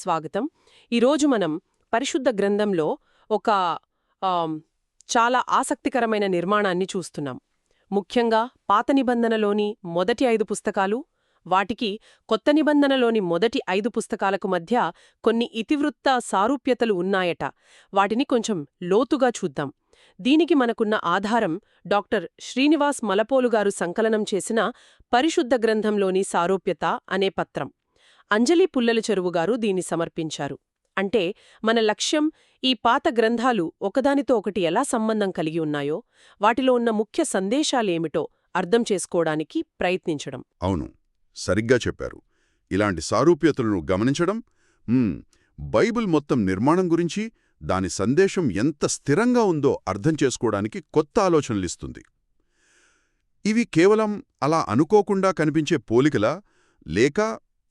స్వాగతం. ఈరోజు మనం పరిశుద్ధ గ్రంథంలో ఒక ఆమ్, చాలా ఆసక్తికరమైన నిర్మాణాన్ని చూస్తున్నాం. ముఖ్యంగా పాత నిబంధనలోని మొదటి 5 పుస్తకాలు, వాటికి కొత్త నిబంధనలోని మొదటి 5 పుస్తకాలకు మధ్య కొన్ని ఇతివృత్త సారూప్యతలు ఉన్నాయట. వాటిని కొంచెం లోతుగా చూద్దాం. దీనికి మనకున్న ఆధారం డాక్టర్ శ్రీనివాస్ మలపోలుగారు సంకలనం చేసిన పరిశుద్ధ గ్రంథంలోని సారూప్యత అనే పత్రం. అంజలి పుల్లల చెరువుగారు దీన్ని సమర్పించారు. అంటే మన లక్ష్యం ఈ పాత గ్రంథాలు ఒకదానితో ఒకటి ఎలా సంబంధం కలిగి ఉన్నాయో, వాటిలో ఉన్న ముఖ్య సందేశాలేమిటో అర్థం చేసుకోవడానికి ప్రయత్నించడం. అవును, సరిగ్గా చెప్పారు. ఇలాంటి సారూప్యతలను గమనించడం బైబిల్ మొత్తం నిర్మాణం గురించి, దాని సందేశం ఎంత స్థిరంగా ఉందో అర్థం చేసుకోవడానికి కొత్త ఆలోచనలిస్తుంది. ఇవి కేవలం అలా అనుకోకుండా కనిపించే పోలికలా, లేక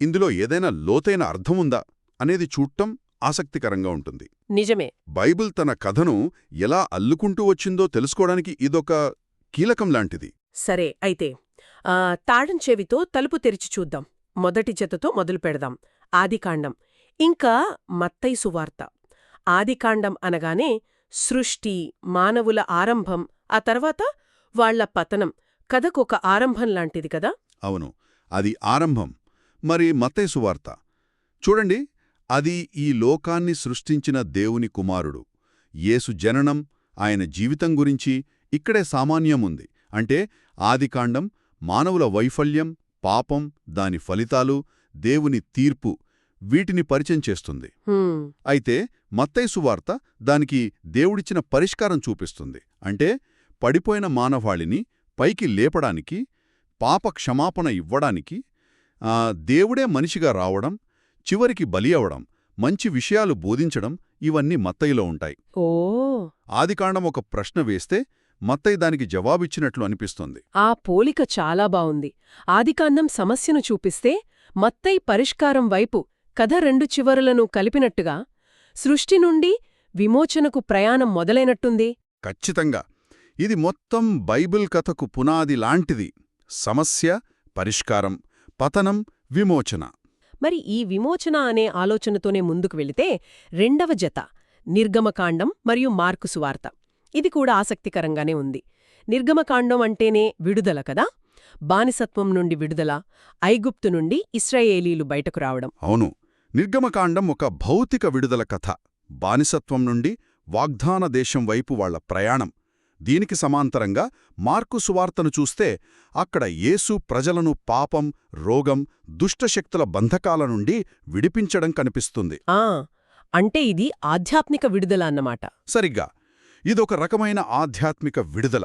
ఇందులో ఏదైనా లోతైన అర్థముందా అనేది చూడటం ఆసక్తికరంగా ఉంటుంది. నిజమే. బైబిల్ తన కథను ఎలా అల్లుకుంటూ వచ్చిందో తెలుసుకోవడానికి ఇదొక కీలకం లాంటిది. సరే, అయితే తాళం చెవితో తలుపు తెరిచి చూద్దాం. మొదటి జతతో మొదలు పెడదాం. ఆదికాండం, ఇంకా మత్తయి సువార్త. ఆదికాండం అనగానే సృష్టి, మానవుల ఆరంభం, ఆ తర్వాత వాళ్ల పతనం, కథకొక ఆరంభం లాంటిది కదా. అవును, అది ఆరంభం. మరి మత్తయి సువార్త చూడండి, అది ఈ లోకాన్ని సృష్టించిన దేవుని కుమారుడు యేసు జననం, ఆయన జీవితం గురించి ఇక్కడే సామాన్యముంది. అంటే ఆదికాండం మానవుల వైఫల్యం, పాపం, దాని ఫలితాలు, దేవుని తీర్పు, వీటిని పరిచయం చేస్తుంది. అయితే మత్తయి సువార్త దానికి దేవుడిచ్చిన పరిష్కారం చూపిస్తుంది. అంటే పడిపోయిన మానవాళిని పైకి లేపడానికి, పాప క్షమాపణ ఇవ్వడానికి దేవుడే మనిషిగా రావడం, చివరికి బలి అవడం, మంచి విషయాలు బోధించడం, ఇవన్నీ మత్తయిలో ఉంటాయి. ఆదికాండం ఒక ప్రశ్న వేస్తే మత్తయి దానికి జవాబిచ్చినట్లు అనిపిస్తుంది. ఆ పోలిక చాలా బావుంది. ఆదికాండం సమస్యను చూపిస్తే మత్తయి పరిష్కారం వైపు కథ 2 చివరలను కలిపినట్టుగా సృష్టి నుండి విమోచనకు ప్రయాణం మొదలైనట్టుంది. ఖచ్చితంగా. ఇది మొత్తం బైబిల్ కథకు పునాది లాంటిది. సమస్య, పరిష్కారం, పతనం, విమోచన. మరి ఈ విమోచన అనే ఆలోచనతోనే ముందుకు వెళితే రెండవ జత నిర్గమకాండం మరియు మార్కు సువార్త. ఇది కూడా ఆసక్తికరంగానే ఉంది. నిర్గమకాండం అంటేనే విడుదల కదా. బానిసత్వం నుండి విడుదల, ఐగుప్తు నుండి ఇశ్రాయేలీలు బయటకు రావడం. అవును, నిర్గమకాండం ఒక భౌతిక విడుదల కథ. బానిసత్వం నుండి వాగ్దాన దేశం వైపు వాళ్ల ప్రయాణం. దీనికి సమాంతరంగా మార్కు సువార్తను చూస్తే అక్కడ యేసు ప్రజలను పాపం, రోగం, దుష్టశక్తుల బంధకాల నుండి విడిపించడం కనిపిస్తుంది. అంటే ఇది ఆధ్యాత్మిక విడుదల అన్నమాట. సరిగ్గా, ఇదొక రకమైన ఆధ్యాత్మిక విడుదల.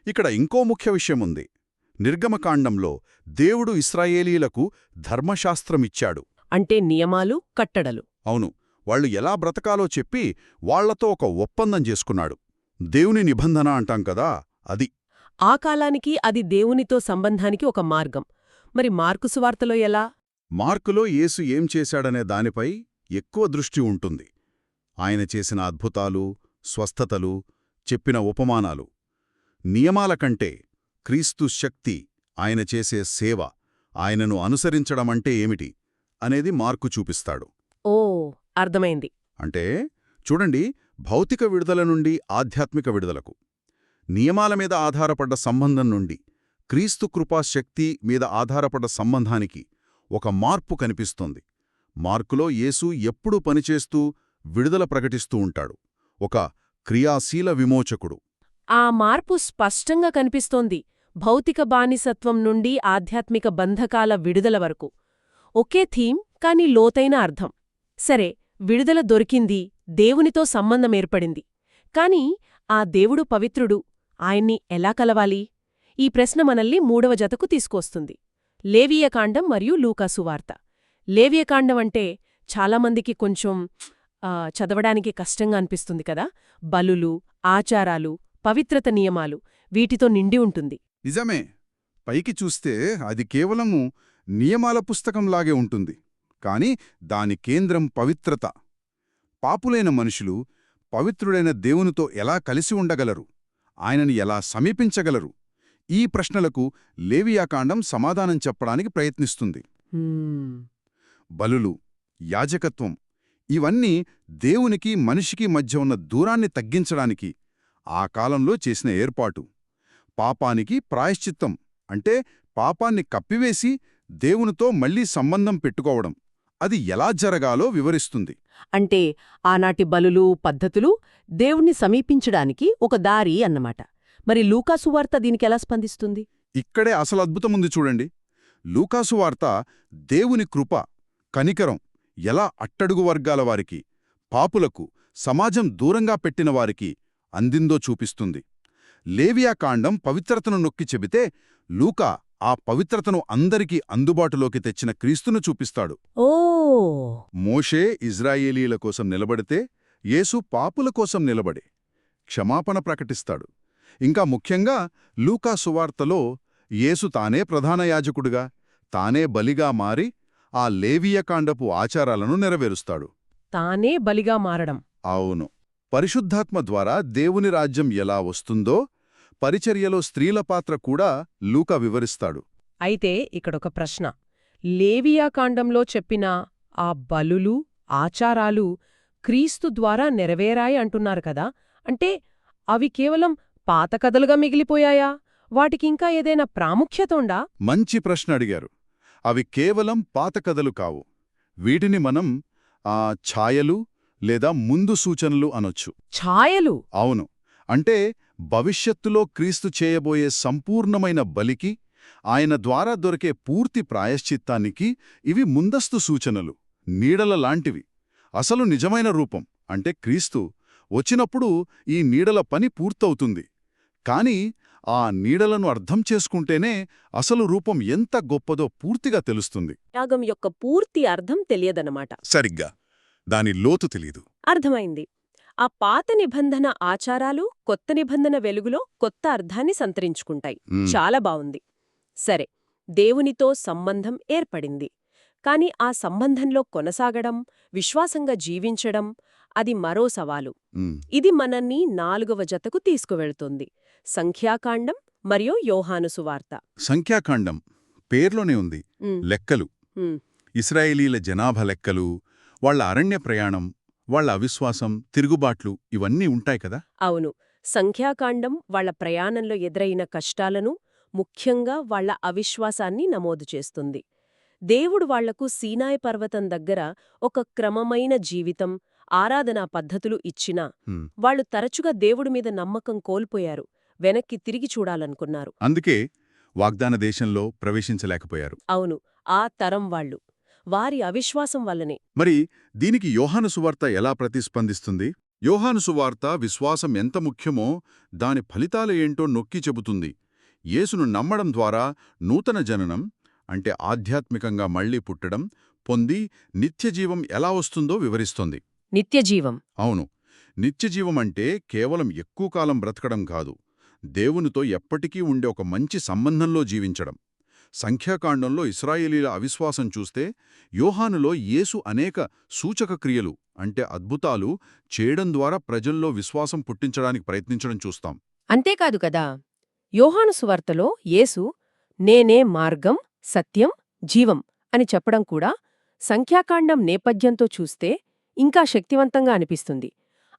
ఇక్కడ ఇంకో ముఖ్య విషయముంది. నిర్గమకాండంలో దేవుడు ఇశ్రాయేలీలకు ధర్మశాస్త్రమిచ్చాడు. అంటే నియమాలు, కట్టడలు. అవును, వాళ్లు ఎలా బ్రతకాలో చెప్పి వాళ్లతో ఒక ఒప్పందం చేసుకున్నాడు. దేవుని నిబంధన అంటాం కదా, అది. ఆ కాలానికి అది దేవునితో సంబంధానికి ఒక మార్గం. మరి మార్కు సువార్తలో ఎలా? మార్కులో యేసు ఏం చేశాడనే దానిపై ఎక్కువ దృష్టి ఉంటుంది. ఆయన చేసిన అద్భుతాలు, స్వస్థతలు, చెప్పిన ఉపమానాలు. నియమాల కంటే క్రీస్తు శక్తి, ఆయన చేసే సేవ, ఆయనను అనుసరించడమంటే ఏమిటి అనేది మార్కు చూపిస్తాడు. అర్థమైంది. అంటే చూడండి, భౌతిక విడుదల నుండి ఆధ్యాత్మిక విడుదలకు, నియమాల మీద ఆధారపడ్డ సంబంధం నుండి క్రీస్తు కృపాశక్తి మీద ఆధారపడ్డ సంబంధానికి ఒక మార్పు కనిపిస్తోంది. మార్కులో యేసు ఎప్పుడూ పనిచేస్తూ విడుదల ప్రకటిస్తూ ఉంటాడు. ఒక క్రియాశీల విమోచకుడు. ఆ మార్పు స్పష్టంగా కనిపిస్తోంది. భౌతిక బానిసత్వం నుండి ఆధ్యాత్మిక బంధకాల విడుదల వరకు. ఒకే థీమ్, కాని లోతైన అర్థం. సరే, విడుదల దొరికింది, దేవునితో సంబంధం ఏర్పడింది. కాని ఆ దేవుడు పవిత్రుడు, ఆయన్ని ఎలా కలవాలి? ఈ ప్రశ్న మనల్ని 3వ జతకు తీసుకొస్తుంది. లేవియకాండం మరియు లూకా సువార్త. లేవియకాండం అంటే చాలామందికి కొంచెం చదవడానికి కష్టంగా అనిపిస్తుంది కదా. బలులు, ఆచారాలు, పవిత్రత నియమాలు, వీటితో నిండి ఉంటుంది. నిజమే, పైకి చూస్తే అది కేవలము నియమాల పుస్తకంలాగే ఉంటుంది. కాని దాని కేంద్రం పవిత్రత. పాపులైన మనుషులు పవిత్రుడైన దేవునితో ఎలా కలిసి ఉండగలరు? ఆయనని ఎలా సమీపించగలరు? ఈ ప్రశ్నలకు లేవియాకాండం సమాధానం చెప్పడానికి ప్రయత్నిస్తుంది. బలులు, యాజకత్వం ఇవన్నీ దేవునికి మనిషికి మధ్య ఉన్న దూరాన్ని తగ్గించడానికి ఆ కాలంలో చేసిన ఏర్పాటు. పాపానికి ప్రాయశ్చిత్తం అంటే పాపాన్ని కప్పివేసి దేవునితో మళ్లీ సంబంధం పెట్టుకోవడం. అది ఎలా జరగాలో వివరిస్తుంది. అంటే ఆనాటి బలులు పద్ధతులు దేవుణ్ణి సమీపించడానికి ఒక దారి అన్నమాట. మరి లూకాసు వార్త దీనికెలా స్పందిస్తుంది? ఇక్కడే అసలు అద్భుతముంది చూడండి. లూకాసు వార్త దేవుని కృప, కనికరం ఎలా అట్టడుగు వర్గాల వారికి, పాపులకు, సమాజం దూరంగా పెట్టిన వారికి అందిందో చూపిస్తుంది. లేవియాకాండం పవిత్రతను నొక్కి చెబితే లూకా ఆ పవిత్రతను అందరికీ అందుబాటులోకి తెచ్చిన క్రీస్తును చూపిస్తాడు. ఓ మోషే ఇజ్రాయేలీల కోసం నిలబడితే యేసు పాపుల కోసం నిలబడి క్షమాపణ ప్రకటిస్తాడు. ఇంకా ముఖ్యంగా లూకా సువార్తలో యేసు తానే ప్రధాన యాజకుడుగా, తానే బలిగా మారి ఆ లేవియకాండపు ఆచారాలను నెరవేరుస్తాడు. తానే బలిగా మారడం. అవును. పరిశుద్ధాత్మ ద్వారా దేవుని రాజ్యం ఎలా వస్తుందో పరిచర్యలో స్త్రీల పాత్ర కూడా లూకా వివరిస్తాడు. అయితే ఇక్కడొక ప్రశ్న. లేవియాకాండంలో చెప్పిన ఆ బలులు, ఆచారాలు క్రీస్తు ద్వారా నెరవేరాయి అంటున్నారు కదా, అంటే అవి కేవలం పాత కథలుగా మిగిలిపోయాయా? వాటికింకా ఏదైనా ప్రాముఖ్యత ఉందా? మంచి ప్రశ్న అడిగారు. అవి కేవలం పాత కథలు కావు. వీటిని మనం ఛాయలు లేదా ముందు సూచనలు అనొచ్చు. ఛాయలు? అవును. అంటే భవిష్యత్తులో క్రీస్తు చేయబోయే సంపూర్ణమైన బలికి, ఆయన ద్వారా దొరికే పూర్తి ప్రాయశ్చిత్తానికి ఇవి ముందస్తు సూచనలు, నీడల లాంటివి. అసలు నిజమైన రూపం అంటే క్రీస్తు వచ్చినప్పుడు ఈ నీడల పని పూర్తవుతుంది. కాని ఆ నీడలను అర్థం చేసుకుంటేనే అసలు రూపం ఎంత గొప్పదో పూర్తిగా తెలుస్తుంది. యాగం యొక్క పూర్తి అర్థం తెలియదన్నమాట. సరిగ్గా. దాని లోతు తెలీదు. అర్థమైంది. ఆ పాత నిబంధన ఆచారాలు కొత్త నిబంధన వెలుగులో కొత్త అర్థాన్ని సంతరించుకుంటాయి. చాలా బావుంది. సరే, దేవునితో సంబంధం ఏర్పడింది. కాని ఆ సంబంధంలో కొనసాగడం, విశ్వాసంగా జీవించడం అది మరో సవాలు. ఇది మనల్ని 4వ జతకు తీసుకువెళ్తుంది. సంఖ్యాకాండం మరియు యోహాను సువార్త. సంఖ్యాకాండం పేర్లోనే ఉంది. లెక్కలు, ఇశ్రాయేలీల జనాభా లెక్కలు, వాళ్ల అరణ్య ప్రయాణం, వాళ్ల అవిశ్వాసం, తిరుగుబాట్లు ఇవన్నీ ఉంటాయి కదా. అవును. సంఖ్యాకాండం వాళ్ల ప్రయాణంలో ఎదురైన కష్టాలను, ముఖ్యంగా వాళ్ల అవిశ్వాసాన్ని నమోదు చేస్తుంది. దేవుడు వాళ్లకు సీనాయి పర్వతం దగ్గర ఒక క్రమమైన జీవితం, ఆరాధనా పద్ధతులు ఇచ్చినా వాళ్లు తరచుగా దేవుడి మీద నమ్మకం కోల్పోయారు, వెనక్కి తిరిగి చూడాలనుకున్నారు. అందుకే వాగ్దాన దేశంలో ప్రవేశించలేకపోయారు. అవును, ఆ తరం వాళ్లు. వారి అవిశ్వాసం వల్లనే. మరి దీనికి యోహాను సువార్త ఎలా ప్రతిస్పందిస్తుంది? యోహాను సువార్త విశ్వాసం ఎంత ముఖ్యమో దాని ఫలితాలు ఏంటో నొక్కి చెబుతుంది. యేసును నమ్మడం ద్వారా నూతన జననం అంటే ఆధ్యాత్మికంగా మళ్లీ పుట్టడం పొంది నిత్యజీవం ఎలా వస్తుందో వివరిస్తోంది. నిత్యజీవం? అవును. నిత్యజీవం అంటే కేవలం ఎక్కువ కాలం బ్రతకడం కాదు, దేవునితో ఎప్పటికీ ఉండే ఒక మంచి సంబంధంలో జీవించడం. సంఖ్యాకాండంలో ఇశ్రాయేలీల అవిశ్వాసం చూస్తే యోహానులో యేసు అనేక సూచక క్రియలు అంటే అద్భుతాలు చేయడం ద్వారా ప్రజల్లో విశ్వాసం పుట్టించడానికి ప్రయత్నించడం చూస్తాం. అంతేకాదు కదా, యోహాను సువార్తలో యేసు నేనే మార్గం, సత్యం, జీవం అని చెప్పడం కూడా సంఖ్యాకాండం నేపథ్యంతో చూస్తే ఇంకా శక్తివంతంగా అనిపిస్తుంది.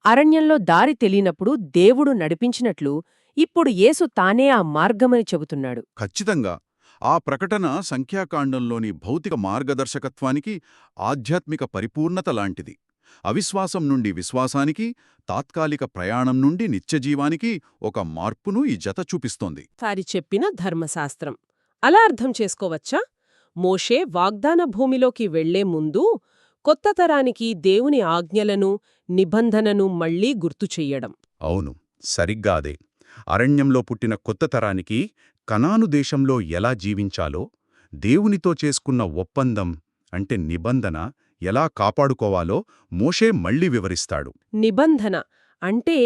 అరణ్యంలో దారి తెలియనప్పుడు దేవుడు నడిపించినట్లు ఇప్పుడు యేసు తానే ఆ మార్గమని చెబుతున్నాడు. ఖచ్చితంగా. ఆ ప్రకటన సంఖ్యాకాండంలోని భౌతిక మార్గదర్శకత్వానికి, ఆధ్యాత్మిక పరిపూర్ణత లాంటిది. అవిశ్వాసం నుండి విశ్వాసానికి, తాత్కాలిక ప్రయాణం నుండి నిత్యజీవానికి ఒక మార్పును ఈ జత చూపిస్తోంది. సారి చెప్పిన ధర్మశాస్త్రం అలా అర్థం చేసుకోవచ్చా? మోషే వాగ్దాన భూమిలోకి వెళ్లే ముందు కొత్త తరానికి దేవుని ఆజ్ఞలను, నిబంధనను మళ్లీ గుర్తు చెయ్యడం. అవును, సరిగ్గా అదే. అరణ్యంలో పుట్టిన కొత్త తరానికి కనాను దేశంలో ఎలా జీవించాలో, దేవునితో చేసుకున్న ఒప్పందం అంటే నిబంధన ఎలా కాపాడుకోవాలో మోషే మళ్లీ వివరిస్తాడు. నిబంధన అంటే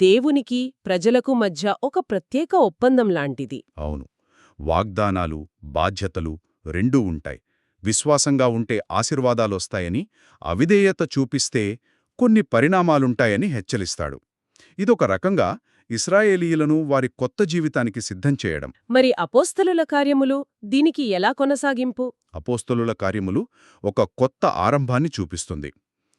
దేవునికి ప్రజలకు మధ్య ఒక ప్రత్యేక ఒప్పందం లాంటిది. అవును. వాగ్దానాలు, బాధ్యతలు రెండూ ఉంటాయి. విశ్వాసంగా ఉంటే ఆశీర్వాదాలొస్తాయని, అవిధేయత చూపిస్తే కొన్ని పరిణామాలుంటాయని హెచ్చరిస్తాడు. ఇదొక రకంగా ఇశ్రాయేలీయులను వారి కొత్త జీవితానికి సిద్ధం చేయడం. మరి అపోస్తలుల కార్యములు దీనికి ఎలా కొనసాగింపు? అపోస్తలుల కార్యములు ఒక కొత్త ఆరంభాన్ని చూపిస్తుంది.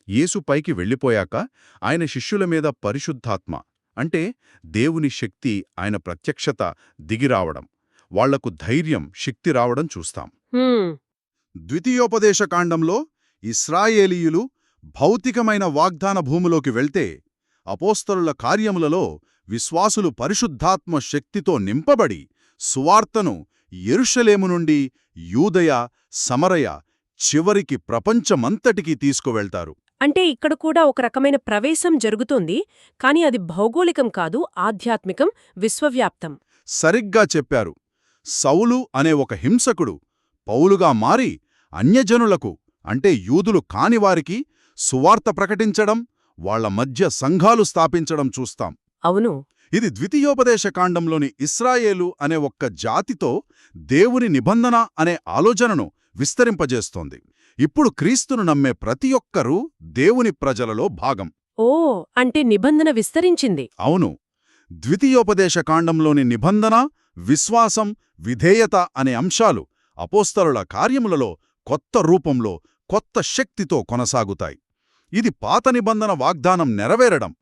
యేసు పైకి వెళ్ళిపోయాక ఆయన శిష్యుల మీద పరిశుద్ధాత్మ అంటే దేవుని శక్తి, ఆయన ప్రత్యక్షత దిగిరావడం, వాళ్లకు ధైర్యం, శక్తి రావడం చూస్తాం. ద్వితీయోపదేశకాండంలో ఇశ్రాయేలీయులు భౌతికమైన వాగ్దాన భూమిలోకి వెళ్తే, అపోస్తలుల కార్యములలో విశ్వాసులు పరిశుద్ధాత్మ శక్తితో నింపబడి సువార్తను యెరూషలేము నుండి యూదయ, సమరయ, చివరికి ప్రపంచమంతటికీ తీసుకువెళ్తారు. అంటే ఇక్కడ కూడా ఒక రకమైన ప్రవేశం జరుగుతోంది, కాని అది భౌగోళికం కాదు, ఆధ్యాత్మికం, విశ్వవ్యాప్తం. సరిగ్గా చెప్పారు. సౌలు అనే ఒక హింసకుడు పౌలుగా మారి అన్యజనులకు అంటే యూదులు కానివారికి సువార్త ప్రకటించడం, వాళ్ల మధ్య సంఘాలు స్థాపించడం చూస్తాం. అవును. ఇది ద్వితీయోపదేశకాండంలోని ఇశ్రాయేలు అనే ఒక్క జాతితో దేవుని నిబంధన అనే ఆలోచనను విస్తరింపజేస్తోంది. ఇప్పుడు క్రీస్తును నమ్మే ప్రతి ఒక్కరూ దేవుని ప్రజలలో భాగం. ఓ, అంటే నిబంధన విస్తరించింది. అవును. ద్వితీయోపదేశకాండంలోని నిబంధన, విశ్వాసం, విధేయత అనే అంశాలు అపోస్తలుల కార్యములలో కొత్త రూపంలో, కొత్త శక్తితో కొనసాగుతాయి. ఇది పాత నిబంధన వాగ్దానం నెరవేరడం,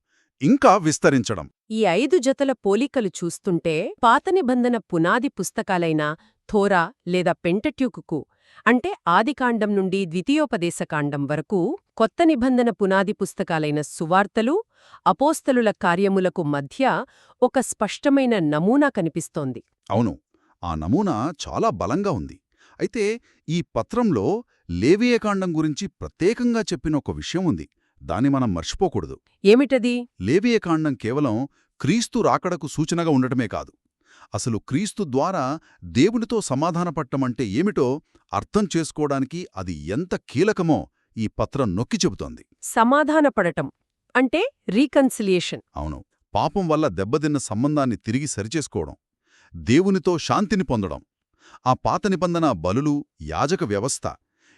ఇంకా విస్తరించడం. ఈ 5 జతల పోలికలు చూస్తుంటే పాత నిబంధన పునాది పుస్తకాలైన థోరా లేదా పెంటట్యూకుకు అంటే ఆదికాండం నుండి ద్వితీయోపదేశకాండం వరకు, కొత్త నిబంధన పునాది పుస్తకాలైన సువార్తలు, అపోస్తలుల కార్యములకు మధ్య ఒక స్పష్టమైన నమూనా కనిపిస్తోంది. అవును, ఆ నమూనా చాలా బలంగా ఉంది. అయితే ఈ పత్రంలో లేవియకాండం గురించి ప్రత్యేకంగా చెప్పిన ఒక విషయం ఉంది. దాన్ని మనం మర్చిపోకూడదు. ఏమిటది? లేవియకాండం కేవలం క్రీస్తు రాకడకు సూచనగా ఉండటమే కాదు, అసలు క్రీస్తు ద్వారా దేవునితో సమాధానపట్టమంటే ఏమిటో అర్థం చేసుకోవడానికి అది ఎంత కీలకమో ఈ పత్రం నొక్కి చెబుతోంది. సమాధానపడటం అంటే రీకన్సిలియేషన్. అవును, పాపం వల్ల దెబ్బతిన్న సంబంధాన్ని తిరిగి సరిచేసుకోవడం, దేవునితో శాంతిని పొందడం. ఆ పాత నిబంధన బలులు, యాజక వ్యవస్థ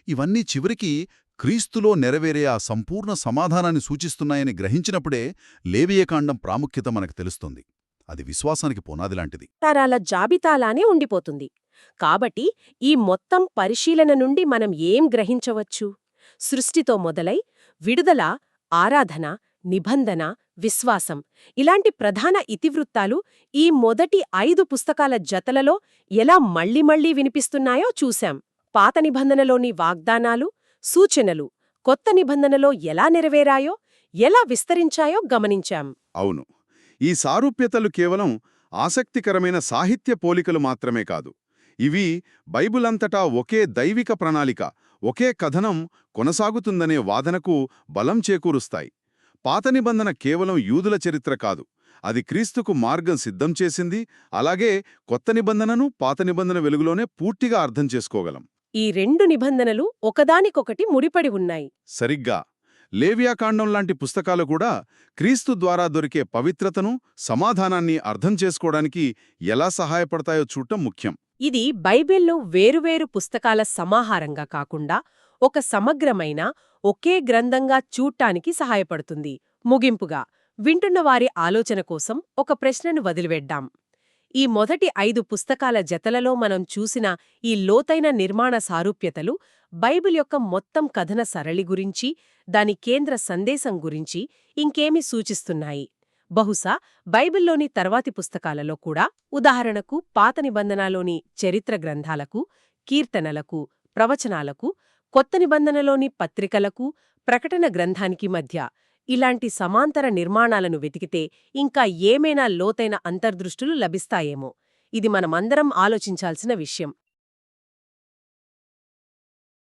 ఇవన్నీ చివరికి క్రీస్తులో నెరవేరే ఆ సంపూర్ణ సమాధానాన్ని సూచిస్తున్నాయని గ్రహించినప్పుడే లేవియకాండం ప్రాముఖ్యత మనకు తెలుస్తుంది. అది విశ్వాసానికి పునాదిలాంటిది. తరాల జాబితాలానే ఉండిపోతుంది. కాబట్టి ఈ మొత్తం పరిశీలన నుండి మనం ఏం గ్రహించవచ్చు? సృష్టితో మొదలై విడుదల, ఆరాధన, నిబంధన, విశ్వాసం ఇలాంటి ప్రధాన ఇతివృత్తాలు ఈ మొదటి 5 పుస్తకాల జతలలో ఎలా మళ్ళీ వినిపిస్తున్నాయో చూశాం. పాత నిబంధనలోని వాగ్దానాలు, సూచనలు కొత్త నిబంధనలో ఎలా నెరవేరాయో, ఎలా విస్తరించాయో గమనించాం. అవును, ఈ సారూప్యతలు కేవలం ఆసక్తికరమైన సాహిత్య పోలికలు మాత్రమే కాదు. ఇవి బైబిలంతటా ఒకే దైవిక ప్రణాళిక, ఒకే కథనం కొనసాగుతుందనే వాదనకు బలం చేకూరుస్తాయి. పాత నిబంధన కేవలం యూదుల చరిత్ర కాదు, అది క్రీస్తుకు మార్గం సిద్ధం చేసింది. అలాగే కొత్త నిబంధనను పాత నిబంధన వెలుగులోనే పూర్తిగా అర్థం చేసుకోగలం. ఈ 2 నిబంధనలు ఒకదానికొకటి ముడిపడి ఉన్నాయి. సరిగ్గా. లేవియాకాండం లాంటి పుస్తకాలు కూడా క్రీస్తు ద్వారా దొరికే పవిత్రతను, సమాధానాన్ని అర్థం చేసుకోవడానికి ఎలా సహాయపడతాయో చూడటం ముఖ్యం. ఇది బైబిల్లో వేరువేరు పుస్తకాల సమాహారంగా కాకుండా ఒక సమగ్రమైన, ఒకే గ్రంథంగా చూడ్టానికి సహాయపడుతుంది. ముగింపుగా వింటున్న వారి ఆలోచన కోసం ఒక ప్రశ్నను వదిలివేద్దాం. ఈ మొదటి 5 పుస్తకాల జతలలో మనం చూసిన ఈ లోతైన నిర్మాణ సారూప్యతలు బైబిల్ యొక్క మొత్తం కథన సరళి గురించి, దాని కేంద్ర సందేశం గురించి ఇంకేమి సూచిస్తున్నాయి? బహుశా బైబిల్లోని తర్వాతి పుస్తకాలలో కూడా, ఉదాహరణకు పాత నిబంధనలోని చరిత్ర గ్రంథాలకు, కీర్తనలకు, ప్రవచనాలకు, కొత్త నిబంధనలోని పత్రికలకు, ప్రకటన గ్రంథానికి మధ్య ఇలాంటి సమాంతర నిర్మాణాలను వెతికితే ఇంకా ఏమైనా లోతైన అంతర్దృష్టులు లభిస్తాయేమో. ఇది మనమందరం ఆలోచించాల్సిన విషయం.